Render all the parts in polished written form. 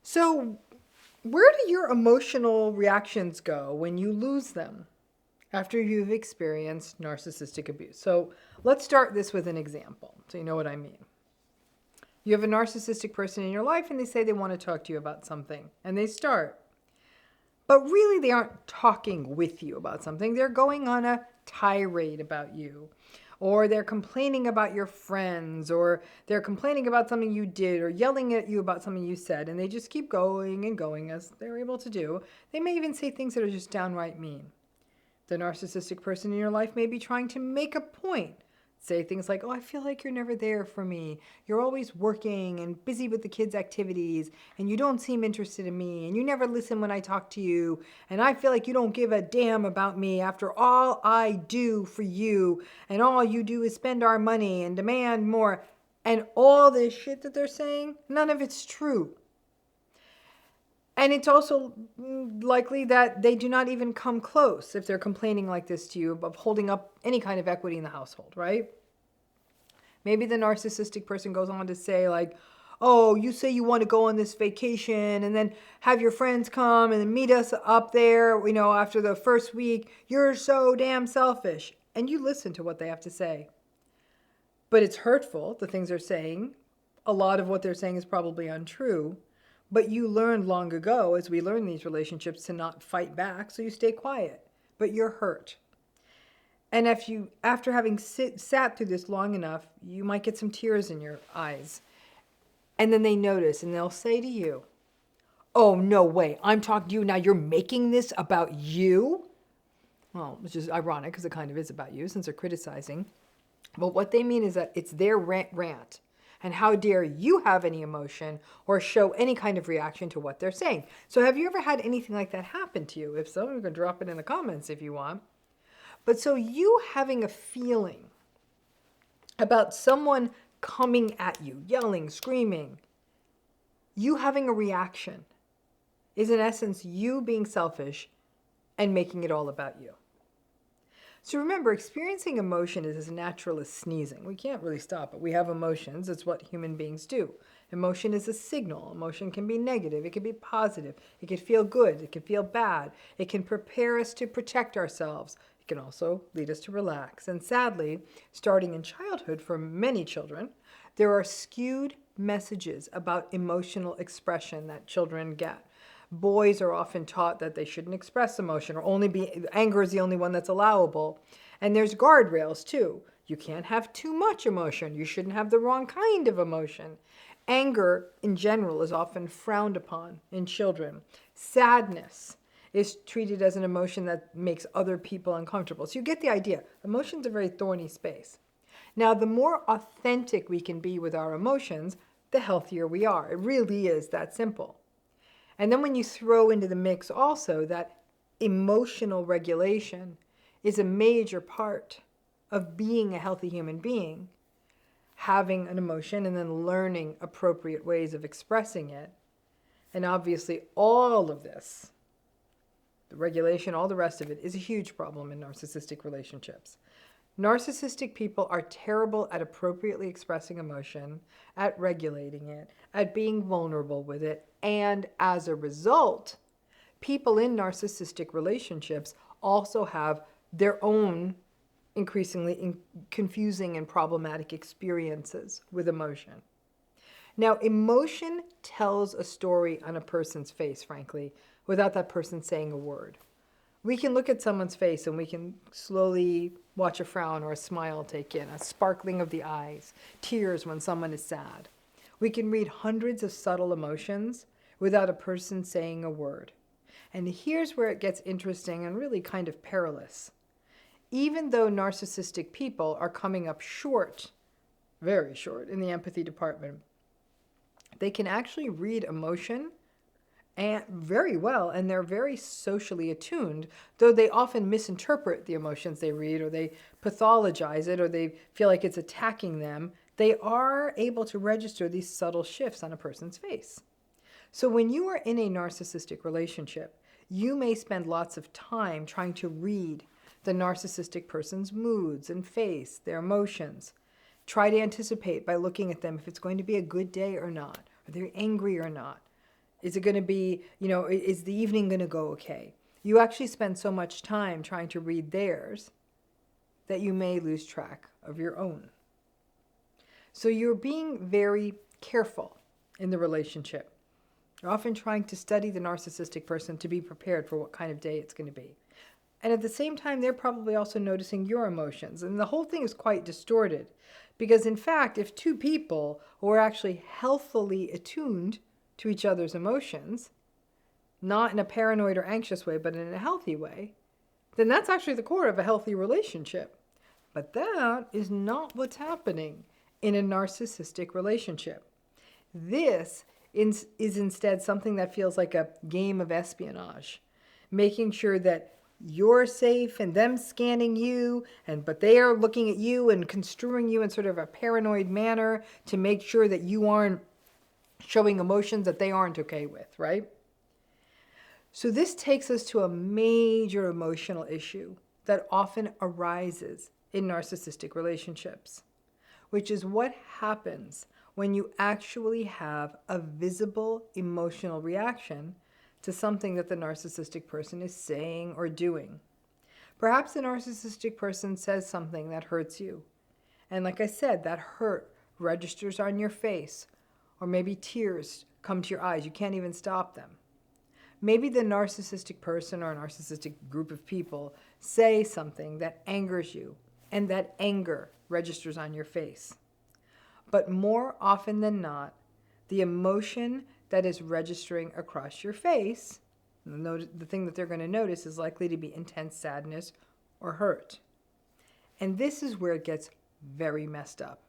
So, where do your emotional reactions go when you lose them after you've experienced narcissistic abuse? So, let's start this with an example so you know what I mean. You have a narcissistic person in your life and they say they want to talk to you about something, and they start. But really, they aren't talking with you about something. They're going on a tirade about you, or they're complaining about your friends, or they're complaining about something you did, or yelling at you about something you said, and they just keep going and going as they're able to do. They may even say things that are just downright mean. The narcissistic person in your life may be trying to make a point. Say things like, oh, I feel like you're never there for me. You're always working and busy with the kids' activities, and you don't seem interested in me, and you never listen when I talk to you, and I feel like you don't give a damn about me after all I do for you, and all you do is spend our money and demand more. And all this shit that they're saying, none of it's true. And it's also likely that they do not even come close if they're complaining like this to you of holding up any kind of equity in the household, right? Maybe the narcissistic person goes on to say like, oh, you say you want to go on this vacation and then have your friends come and then meet us up there, after the first week. You're so damn selfish. And you listen to what they have to say. But it's hurtful, the things they're saying. A lot of what they're saying is probably untrue. But you learned long ago, as we learn in these relationships, to not fight back, so you stay quiet. But you're hurt. And if you, after having sat through this long enough, you might get some tears in your eyes. And then they notice, and they'll say to you, oh, no way, I'm talking to you, now you're making this about you? Well, which is ironic, because it kind of is about you, since they're criticizing. But what they mean is that it's their rant. And how dare you have any emotion or show any kind of reaction to what they're saying. So have you ever had anything like that happen to you? If so, you can drop it in the comments if you want. But so you having a feeling about someone coming at you, yelling, screaming, you having a reaction is in essence you being selfish and making it all about you. So remember, experiencing emotion is as natural as sneezing. We can't really stop it. We have emotions. It's what human beings do. Emotion is a signal. Emotion can be negative. It can be positive. It can feel good. It can feel bad. It can prepare us to protect ourselves. It can also lead us to relax. And sadly, starting in childhood for many children, there are skewed messages about emotional expression that children get. Boys are often taught that they shouldn't express emotion, or anger is the only one that's allowable. And there's guardrails too. You can't have too much emotion. You shouldn't have the wrong kind of emotion. Anger in general is often frowned upon in children. Sadness is treated as an emotion that makes other people uncomfortable. So you get the idea. Emotion's a very thorny space. Now, the more authentic we can be with our emotions, the healthier we are. It really is that simple. And then when you throw into the mix also that emotional regulation is a major part of being a healthy human being, having an emotion and then learning appropriate ways of expressing it. And obviously all of this, the regulation, all the rest of it, is a huge problem in narcissistic relationships. Narcissistic people are terrible at appropriately expressing emotion, at regulating it, at being vulnerable with it, and as a result, people in narcissistic relationships also have their own increasingly confusing and problematic experiences with emotion. Now, emotion tells a story on a person's face, frankly, without that person saying a word. We can look at someone's face and we can slowly watch a frown or a smile take in, a sparkling of the eyes, tears when someone is sad. We can read hundreds of subtle emotions without a person saying a word. And here's where it gets interesting and really kind of perilous. Even though narcissistic people are coming up short, very short, in the empathy department, they can actually read emotion and very well, and they're very socially attuned, though they often misinterpret the emotions they read, or they pathologize it, or they feel like it's attacking them. They are able to register these subtle shifts on a person's face. So when you are in a narcissistic relationship, you may spend lots of time trying to read the narcissistic person's moods and face, their emotions. Try to anticipate by looking at them if it's going to be a good day or not. Are they angry or not? Is it going to be, is the evening going to go okay? You actually spend so much time trying to read theirs that you may lose track of your own. So you're being very careful in the relationship. You're often trying to study the narcissistic person to be prepared for what kind of day it's going to be. And at the same time, they're probably also noticing your emotions. And the whole thing is quite distorted. Because in fact, if two people who are actually healthily attuned to each other's emotions, not in a paranoid or anxious way, but in a healthy way, then that's actually the core of a healthy relationship. But that is not what's happening in a narcissistic relationship. This is instead something that feels like a game of espionage, making sure that you're safe and them scanning you, but they are looking at you and construing you in sort of a paranoid manner to make sure that you aren't showing emotions that they aren't okay with, right? So this takes us to a major emotional issue that often arises in narcissistic relationships, which is what happens when you actually have a visible emotional reaction to something that the narcissistic person is saying or doing. Perhaps the narcissistic person says something that hurts you. And like I said, that hurt registers on your face, or maybe tears come to your eyes. You can't even stop them. Maybe the narcissistic person or a narcissistic group of people say something that angers you, and that anger registers on your face. But more often than not, the emotion that is registering across your face, the thing that they're going to notice is likely to be intense sadness or hurt. And this is where it gets very messed up.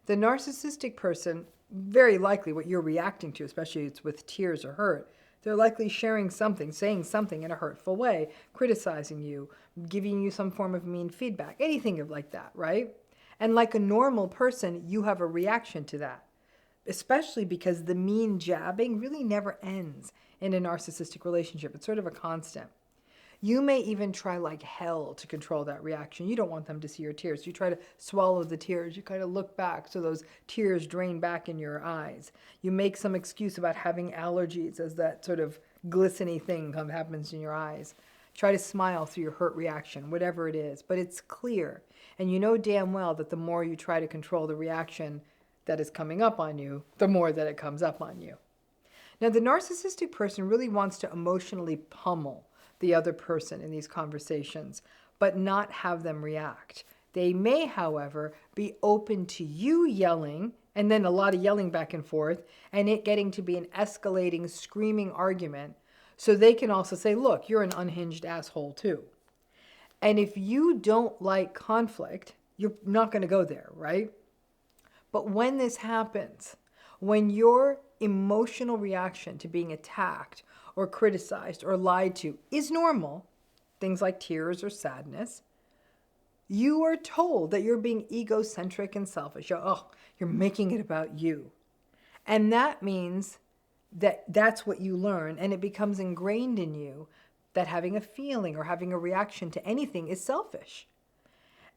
The narcissistic person, very likely what you're reacting to, especially if it's with tears or hurt, they're likely sharing something, saying something in a hurtful way, criticizing you, giving you some form of mean feedback, anything like that, right? And like a normal person, you have a reaction to that, especially because the mean jabbing really never ends in a narcissistic relationship. It's sort of a constant. You may even try like hell to control that reaction. You don't want them to see your tears. You try to swallow the tears. You kind of look back so those tears drain back in your eyes. You make some excuse about having allergies as that sort of glistening thing happens in your eyes. Try to smile through your hurt reaction, whatever it is. But it's clear. And you know damn well that the more you try to control the reaction that is coming up on you, the more that it comes up on you. Now, the narcissistic person really wants to emotionally pummel the other person in these conversations, but not have them react. They may, however, be open to you yelling, and then a lot of yelling back and forth, and it getting to be an escalating, screaming argument, so they can also say, look, you're an unhinged asshole too. And if you don't like conflict, you're not going to go there, right? But when this happens, when your emotional reaction to being attacked or criticized or lied to is normal, things like tears or sadness, you are told that you're being egocentric and selfish. You're making it about you. And that means that that's what you learn, and it becomes ingrained in you that having a feeling or having a reaction to anything is selfish.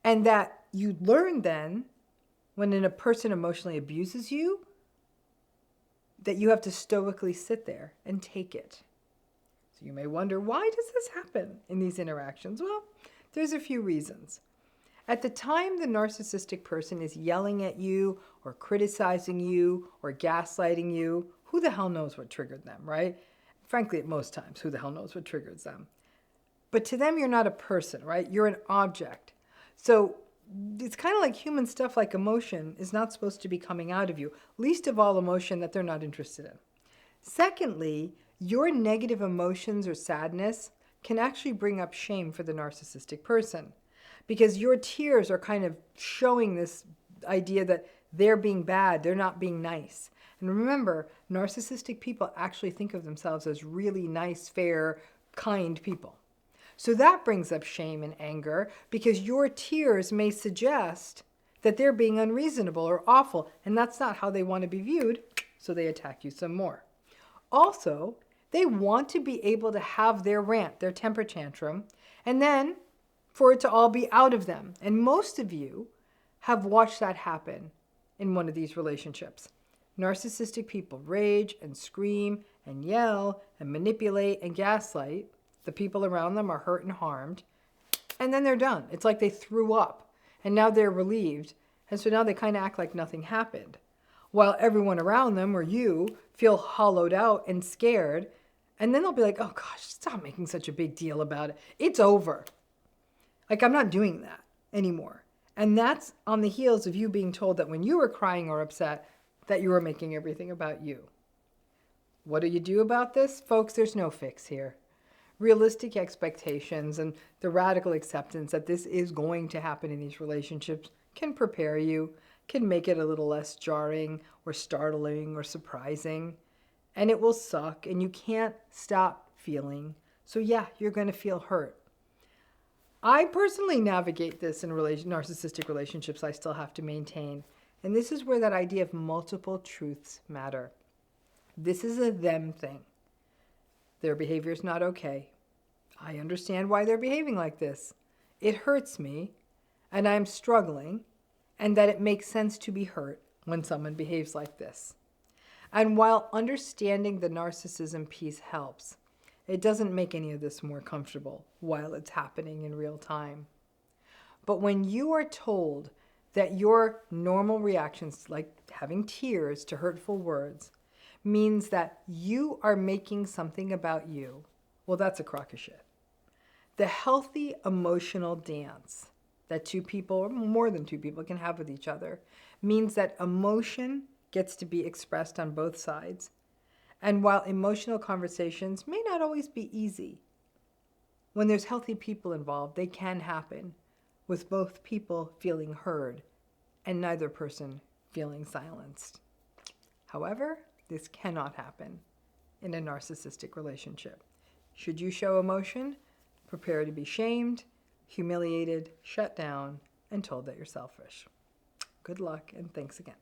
And that you learn then, when a person emotionally abuses you, that you have to stoically sit there and take it. So you may wonder, why does this happen in these interactions? Well, there's a few reasons. At the time the narcissistic person is yelling at you or criticizing you or gaslighting you, who the hell knows what triggered them, right? Frankly, at most times, who the hell knows what triggers them? But to them, you're not a person, right? You're an object. So it's kind of like human stuff like emotion is not supposed to be coming out of you, least of all emotion that they're not interested in. Secondly, your negative emotions or sadness can actually bring up shame for the narcissistic person, because your tears are kind of showing this idea that they're being bad, they're not being nice. And remember, narcissistic people actually think of themselves as really nice, fair, kind people. So that brings up shame and anger, because your tears may suggest that they're being unreasonable or awful, and that's not how they want to be viewed, so they attack you some more. Also, they want to be able to have their rant, their temper tantrum, and then for it to all be out of them. And most of you have watched that happen in one of these relationships. Narcissistic people rage and scream and yell and manipulate and gaslight. The people around them are hurt and harmed. And then they're done. It's like they threw up and now they're relieved. And so now they kind of act like nothing happened, while everyone around them or you feel hollowed out and scared. And then they'll be like, oh gosh, stop making such a big deal about it. It's over. Like, I'm not doing that anymore. And that's on the heels of you being told that when you were crying or upset, that you were making everything about you. What do you do about this? Folks, there's no fix here. Realistic expectations and the radical acceptance that this is going to happen in these relationships can prepare you, can make it a little less jarring or startling or surprising. And it will suck and you can't stop feeling. So yeah, you're going to feel hurt. I personally navigate this in narcissistic relationships I still have to maintain. And this is where that idea of multiple truths matter. This is a them thing. Their behavior is not okay. I understand why they're behaving like this. It hurts me, and I'm struggling, and that it makes sense to be hurt when someone behaves like this. And while understanding the narcissism piece helps, it doesn't make any of this more comfortable while it's happening in real time. But when you are told that your normal reactions, like having tears to hurtful words, means that you are making something about you, well, that's a crock of shit. The healthy emotional dance that two people, or more than two people, can have with each other means that emotion gets to be expressed on both sides. And while emotional conversations may not always be easy, when there's healthy people involved, they can happen with both people feeling heard and neither person feeling silenced. However, this cannot happen in a narcissistic relationship. Should you show emotion, prepare to be shamed, humiliated, shut down, and told that you're selfish. Good luck, and thanks again.